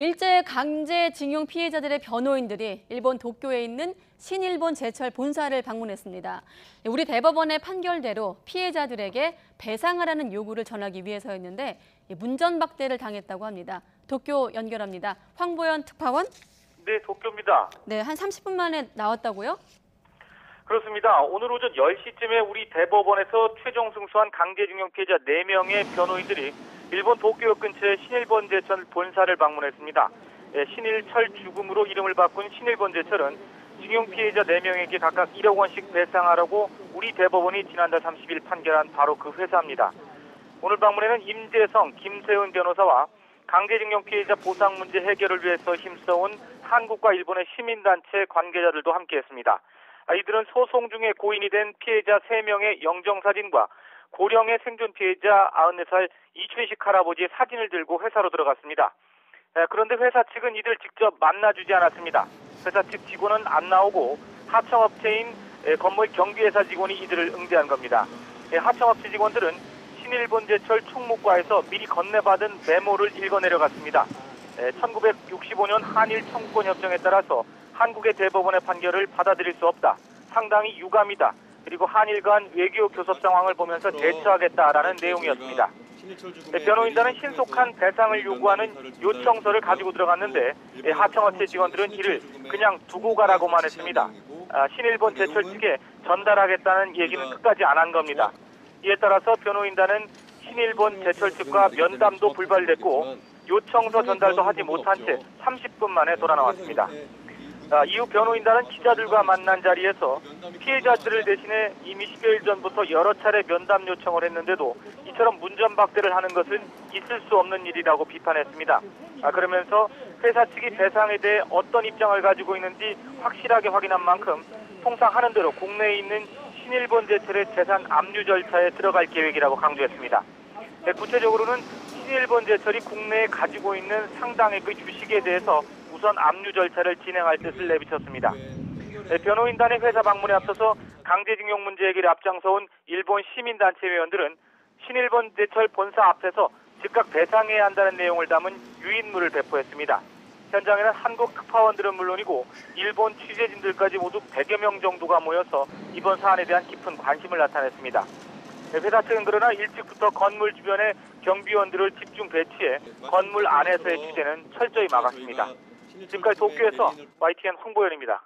일제 강제징용 피해자들의 변호인들이 일본 도쿄에 있는 신일본 제철 본사를 방문했습니다. 우리 대법원의 판결대로 피해자들에게 배상하라는 요구를 전하기 위해서였는데 문전박대를 당했다고 합니다. 도쿄 연결합니다. 황보연 특파원. 네, 도쿄입니다. 네, 한 30분 만에 나왔다고요? 그렇습니다. 오늘 오전 10시쯤에 우리 대법원에서 최종 승소한 강제징용 피해자 4명의 변호인들이 일본 도쿄역 근처의 신일본 제철 본사를 방문했습니다. 신일철 죽음으로 이름을 바꾼 신일본 제철은 징용 피해자 4명에게 각각 1억 원씩 배상하라고 우리 대법원이 지난달 30일 판결한 바로 그 회사입니다. 오늘 방문에는 임재성, 김세은 변호사와 강제징용 피해자 보상 문제 해결을 위해서 힘써온 한국과 일본의 시민단체 관계자들도 함께했습니다. 이들은 소송 중에 고인이 된 피해자 3명의 영정사진과 고령의 생존 피해자 94살 이춘식 할아버지의 사진을 들고 회사로 들어갔습니다. 그런데 회사 측은 이들 직접 만나주지 않았습니다. 회사 측 직원은 안 나오고 하청업체인 건물 경비회사 직원이 이들을 응대한 겁니다. 하청업체 직원들은 신일본 제철 총무과에서 미리 건네받은 메모를 읽어 내려갔습니다. 1965년 한일 청구권 협정에 따라서 한국의 대법원의 판결을 받아들일 수 없다. 상당히 유감이다. 그리고 한일 간 외교 교섭 상황을 보면서 대처하겠다라는 내용이었습니다. 변호인단은 신속한 배상을 요구하는 요청서를 가지고 들어갔는데 하청업체 직원들은 이를 그냥 두고 가라고만 했습니다. 신일본 제철 측에 전달하겠다는 얘기는 끝까지 안 한 겁니다. 이에 따라서 변호인단은 신일본 제철 측과 면담도 불발됐고 요청서 전달도 하지 못한 채 30분 만에 돌아 나왔습니다. 이후 변호인단은 기자들과 만난 자리에서 피해자들을 대신해 이미 10여일 전부터 여러 차례 면담 요청을 했는데도 이처럼 문전박대를 하는 것은 있을 수 없는 일이라고 비판했습니다. 그러면서 회사 측이 배상에 대해 어떤 입장을 가지고 있는지 확실하게 확인한 만큼 통상 하는 대로 국내에 있는 신일본 제철의 재산 압류 절차에 들어갈 계획이라고 강조했습니다. 구체적으로는 신일본 제철이 국내에 가지고 있는 상당액의 주식에 대해서 우선 압류 절차를 진행할 뜻을 내비쳤습니다. 변호인단의 회사 방문에 앞서서 강제징용 문제 해결에 앞장서온 일본 시민단체 회원들은 신일본 제철 본사 앞에서 즉각 배상해야 한다는 내용을 담은 유인물을 배포했습니다. 현장에는 한국 특파원들은 물론이고 일본 취재진들까지 모두 100여 명 정도가 모여서 이번 사안에 대한 깊은 관심을 나타냈습니다. 회사 측은 그러나 일찍부터 건물 주변에 경비원들을 집중 배치해 건물 안에서의 취재는 철저히 막았습니다. 지금까지 도쿄에서 YTN 황보연입니다.